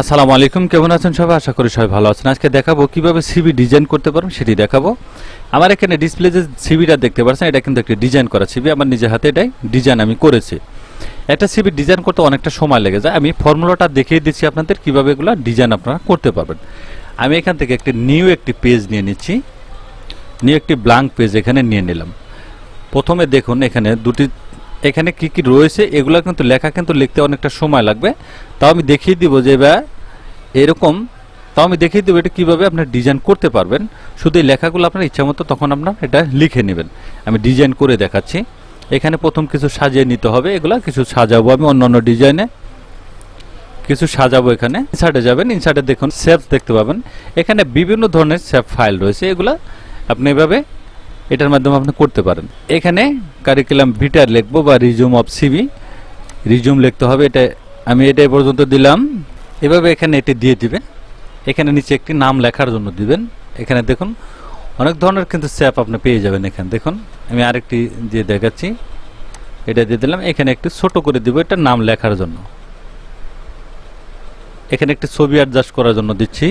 আসসালামু আলাইকুম, কেমন আছেন সবাই? আশা করি সবাই ভালো আছেন। আজকে দেখাবো কিভাবে সিভি ডিজাইন করতে পারবেন, সেটি দেখাবো। আমার এখানে ডিসপ্লে যে সিভিটা দেখতে পাচ্ছেন, এটা কিন্তু একটি ডিজাইন করা সিভি। আমার নিজের হাতে এটাই ডিজাইন আমি করেছি। একটা সিভি ডিজাইন করতে অনেকটা সময় লেগে যায়। আমি ফর্মুলাটা দেখিয়ে দিচ্ছি আপনাদের কিভাবে এগুলো ডিজাইন আপনারা করতে পারবেন। আমি এখান থেকে একটি পেজ নিয়ে নিচ্ছি। নিউ একটি ব্ল্যাঙ্ক পেজ এখানে নিয়ে নিলাম। প্রথমে দেখুন এখানে কি কি রয়েছে, এগুলো কিন্তু লেখা কিন্তু লিখতে অনেকটা সময় লাগবে। তাও আমি দেখিয়ে দিব যে এরকম আমি দেখিয়ে দেবো এটা কীভাবে আপনার ডিজাইন করতে পারবেন। শুধু এই লেখাগুলো আপনার ইচ্ছা মতো তখন আপনার এটা লিখে নেবেন। আমি ডিজাইন করে দেখাচ্ছি। এখানে প্রথম কিছু সাজিয়ে নিতে হবে। এগুলা কিছু সাজাবো আমি অন্য ডিজাইনে কিছু সাজাবো। এখানে ইনসার্টে যাবেন, ইনসার্টে দেখুন শেপস দেখতে পাবেন। এখানে বিভিন্ন ধরনের শেপ ফাইল রয়েছে। এগুলা আপনি এভাবে এটার মাধ্যমে আপনি করতে পারেন। এখানে কারিকুলাম ভিটার লিখবো বা রিজিউম অফ সিভি, রিজিউম লিখতে হবে। আমি এটা পর্যন্ত দিলাম। এভাবে এখানে এটি দিয়ে দিবেন। এখানে নিচে একটি নাম লেখার জন্য দিবেন। এখানে দেখুন অনেক ধরনের কিন্তু শেপ আপনি পেয়ে যাবেন। এখানে দেখুন আমি আরেকটি দিয়ে দেখাচ্ছি, এটা দিয়ে দিলাম। এখানে একটু ছোট করে দিব এটা নাম লেখার জন্য। এখানে একটি ছবি অ্যাডজাস্ট করার জন্য দিচ্ছি।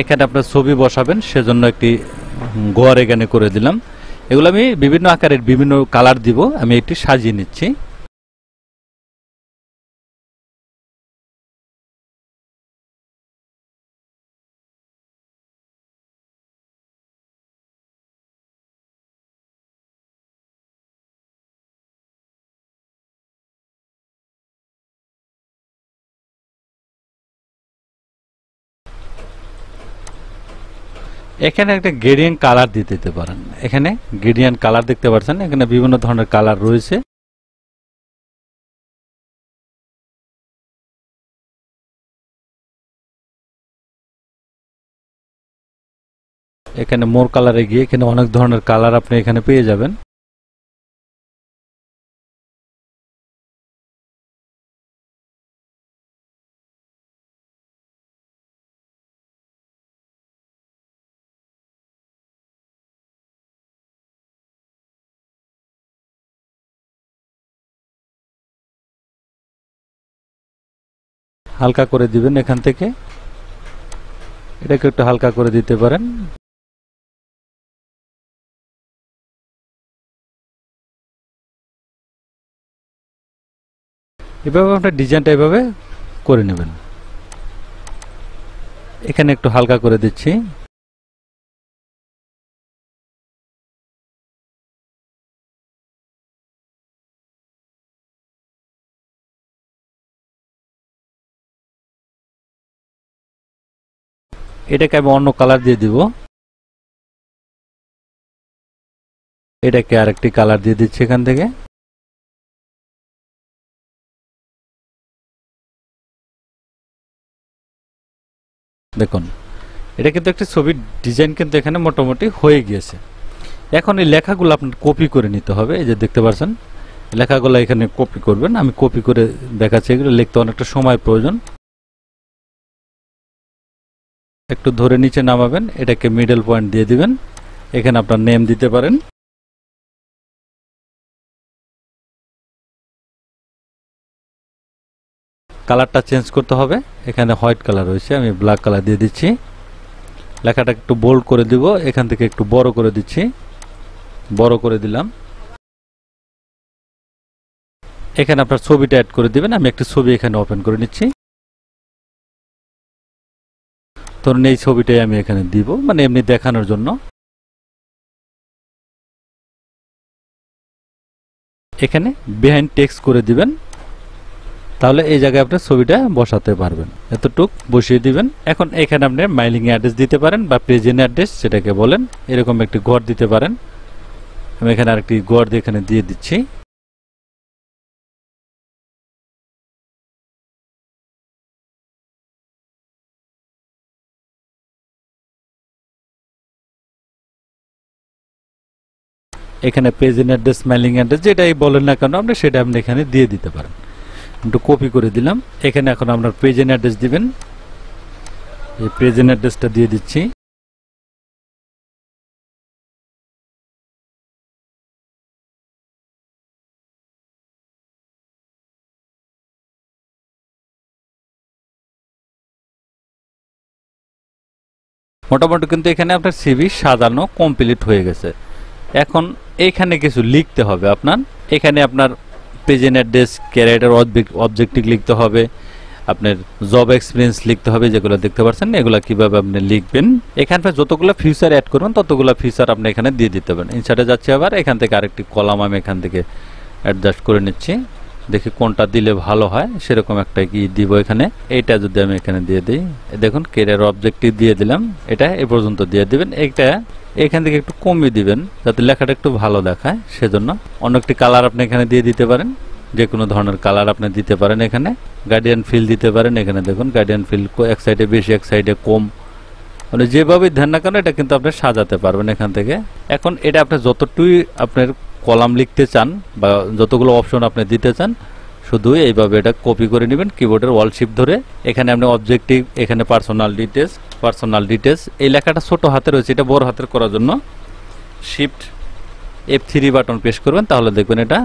এখানে আপনার ছবি বসাবেন, সেজন্য একটি ঘর এখানে করে দিলাম। এগুলো আমি বিভিন্ন আকারের বিভিন্ন কালার দিব। আমি একটি সাজিয়ে নিচ্ছি। এখানে একটা গ্রেডিয়েন্ট কালার দিতে পারেন। এখানে গ্রেডিয়েন্ট কালার দেখতে পাচ্ছেন, এখানে বিভিন্ন ধরনের কালার রয়েছে। এখানে মোর কালারে গিয়ে এখানে অনেক ধরনের কালার আপনি এখানে পেয়ে যাবেন। হালকা করে দিবেন এখান থেকে, এটাকে একটু হালকা করে দিতে পারেন। এভাবে আপনার ডিজাইনটা এভাবে করে নেবেন। এখানে একটু হালকা করে দিচ্ছি। এটাকে আমি অন্য কালার দিয়ে দিব। এটাকে আরেকটি কালার দিয়ে দিচ্ছি এখান থেকে। দেখুন এটা কিন্তু একটা ছবির ডিজাইন কিন্তু এখানে মোটামুটি হয়ে গিয়েছে। এখন এই লেখাগুলো আপনার কপি করে নিতে হবে। এই যে দেখতে পাচ্ছেন লেখাগুলো এখানে কপি করবেন। আমি কপি করে দেখাচ্ছি। এগুলো লিখতে অনেকটা সময় প্রয়োজন। একটু ধরে নিচে নামাবেন, এটাকে মিডল পয়েন্ট দিয়ে দিবেন। এখানে আপনার নেম দিতে পারেন। কালারটা চেঞ্জ করতে হবে। এখানে হোয়াইট কালার রয়েছে, আমি ব্ল্যাক কালার দিয়ে দিচ্ছি। লেখাটা একটু বোল্ড করে দিব। এখান থেকে একটু বড় করে দিচ্ছি, বড় করে দিলাম। এখানে আপনার ছবিটা অ্যাড করে দিবেন। আমি একটা ছবি এখানে ওপেন করে নিচ্ছি। ধরুন এই ছবিটাই আমি এখানে দিব, মানে এমনি দেখানোর জন্য। এখানে বিহাইন্ড টেক্সট করে দিবেন, তাহলে এই জায়গায় আপনি ছবিটা বসাতে পারবেন। এতটুক বসিয়ে দিবেন। এখন এখানে আপনি মাইলিং অ্যাড্রেস দিতে পারেন বা প্রেজেন্ট অ্যাড্রেস যেটাকে বলেন। এরকম একটি ঘর দিতে পারেন। আমি এখানে আরেকটি ঘর এখানে দিয়ে দিচ্ছি। এখানে প্রেজেন্ট অ্যাড্রেস, মেইলিং অ্যাড্রেস যেটাই বলেন না কেন আপনি, সেটা আপনি এখানে দিয়ে দিতে পারেন। একটু কপি করে দিলাম। এখানে এখন আপনার প্রেজেন্ট অ্যাড্রেস দিবেন। এই প্রেজেন্ট অ্যাড্রেসটা দিয়ে দিচ্ছি। মোটামুটি কিন্তু এখানে আপনার সিভি সাজানো কমপ্লিট হয়ে গেছে। এখন এইখানে কিছু লিখতে হবে আপনার। এখানে আপনার প্রেজেন্ট অ্যাড্রেস, ক্যারিয়ার অবজেক্টিভ লিখতে হবে, আপনার জব এক্সপিরিয়েন্স লিখতে হবে, যেগুলো দেখতে পাচ্ছেন এগুলো কিভাবে আপনি লিখবেন। এখানে যতগুলো ফিচার অ্যাড করবেন ততগুলো ফিচার আপনি এখানে দিয়ে দিতে পারেন। ইনসার্টে যাচ্ছে আবার এখান থেকে আরেকটি কলাম আমি এখান থেকে অ্যাডজাস্ট করে নিচ্ছি, দেখি কোনটা দিলে ভালো হয় সেরকম একটা কি দিব এখানে। এইটা যদি আমি এখানে দিয়ে দিই, দেখুন ক্যারিয়ার অবজেক্টিভ দিয়ে দিলাম, এটা এ পর্যন্ত দিয়ে দিবেন। এইটা এখান থেকে একটু কমিয়ে দিবেন যাতে লেখাটা একটু ভালো দেখায়, সেজন্য অন্য একটি কালার আপনি এখানে দিয়ে দিতে পারেন, যে কোনো ধরনের কালার আপনি দিতে পারেন। এখানে গার্ডিয়ান ফিল দিতে পারেন, এখানে দেখুন গার্ডিয়ান ফিল এক সাইডে বেশি এক সাইডে কম, মানে যেভাবে ধ্যান না কেন এটা কিন্তু আপনি সাজাতে পারবেন এখান থেকে। এখন এটা আপনি যতটুকুই আপনার কলাম লিখতে চান বা যতগুলো অপশন আপনি দিতে চান শুধু এইভাবে এটা কপি করে নেবেন কিবোর্ডের অল শিফট ধরে। এখানে আপনি অবজেক্টিভ, এখানে পার্সোনাল ডিটেলস, এই লেখাটা ছোট হাতে রয়েছে, এটা বড় হাতের করার জন্য শিফট F3 বাটন প্রেস করবেন, তাহলে দেখবেন এটা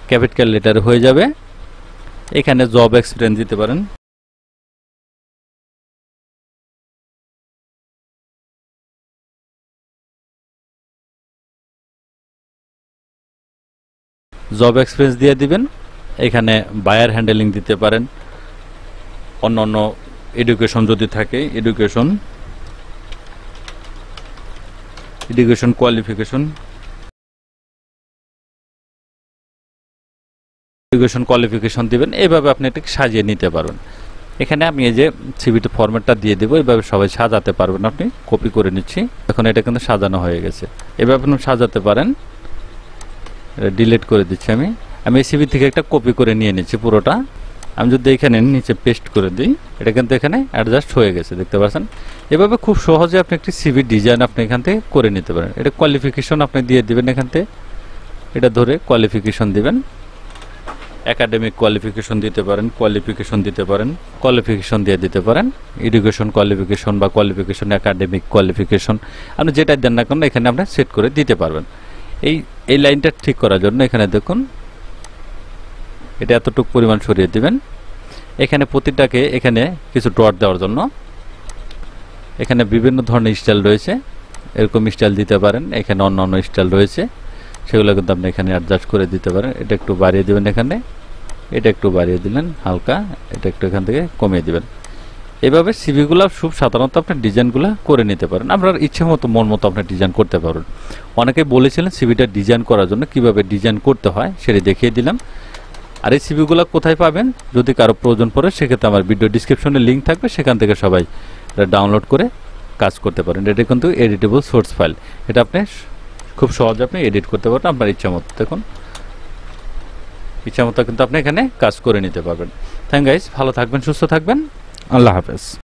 ক্যাপিটাল লেটার হয়ে যাবে। এখানে জব এক্সপিরিয়েন্স দিতে পারেন, জব এক্সপিরিয়েন্স দিয়ে দিবেন। এখানে বায়ার হ্যান্ডেলিং দিতে পারেন, অন্য অন্য এডুকেশন যদি থাকে এডুকেশন কোয়ালিফিকেশন দিবেন। এইভাবে আপনি এটাকে সাজিয়ে নিতে পারবেন। এখানে আমি এই যে সিভিটি ফরম্যাটটা দিয়ে দেবো, এইভাবে সবাই সাজাতে পারবেন। আপনি কপি করে নিচ্ছি, এখন এটা কিন্তু সাজানো হয়ে গেছে। এভাবে আপনি সাজাতে পারেন। ডিলিট করে দিচ্ছি আমি এই সিভি থেকে একটা কপি করে নিয়ে নিচ্ছি পুরোটা। আমি যদি এখানে নিচে পেস্ট করে দিই, এটা কিন্তু এখানে অ্যাডজাস্ট হয়ে গেছে, দেখতে পাচ্ছেন। এভাবে খুব সহজে আপনি একটি সিভি ডিজাইন আপনি এখান থেকে করে নিতে পারেন। এটা কোয়ালিফিকেশন আপনি দিয়ে দিবেন, এখান থেকে এটা ধরে কোয়ালিফিকেশন দিবেন। একাডেমিক কোয়ালিফিকেশন দিতে পারেন, কোয়ালিফিকেশন দিয়ে দিতে পারেন, এডুকেশন কোয়ালিফিকেশন বা কোয়ালিফিকেশন একাডেমিক কোয়ালিফিকেশন, আপনি যেটা দেন না কেন এখানে আপনি সেট করে দিতে পারবেন। এই লাইনটা ঠিক করার জন্য এখানে দেখুন এটা এতটুকু পরিমাণ সরিয়ে দিবেন। এখানে প্রতিটাকে এখানে কিছু ডট দেওয়ার জন্য এখানে বিভিন্ন ধরনের স্টাইল রয়েছে, এরকম স্টাইল দিতে পারেন। এখানে অন্য অন্য স্টাইল রয়েছে, সেগুলো কিন্তু আপনি এখানে অ্যাডজাস্ট করে দিতে পারেন। এটা একটু বাড়িয়ে দিবেন, এখানে এটা একটু বাড়িয়ে দিলেন হালকা, এটা একটু এখান থেকে কমিয়ে দিবেন। এভাবে সিভিগুলো খুব সাধারণত আপনি ডিজাইনগুলো করে নিতে পারেন। আপনার ইচ্ছে মতো মন মতো আপনি ডিজাইন করতে পারবেন। অনেকেই বলেছিলেন সিভিটা ডিজাইন করার জন্য কিভাবে ডিজাইন করতে হয় সেটা দেখিয়ে দিলাম। আর এই সিভিগুলো কোথায় পাবেন যদি কারো প্রয়োজন পড়ে, সেক্ষেত্রে আমার ভিডিও ডিসক্রিপশনে লিঙ্ক থাকবে, সেখান থেকে সবাই এটা ডাউনলোড করে কাজ করতে পারেন। এটা কিন্তু এডিটেবল সোর্স ফাইল, এটা আপনি খুব সহজে আপনি এডিট করতে পারবেন আপনার ইচ্ছা মতো। দেখুন ইচ্ছা মতো কিন্তু আপনি এখানে কাজ করে নিতে পারবেন। থ্যাংক গাইস, ভালো থাকবেন, সুস্থ থাকবেন, আল্লাহ হাফেজ।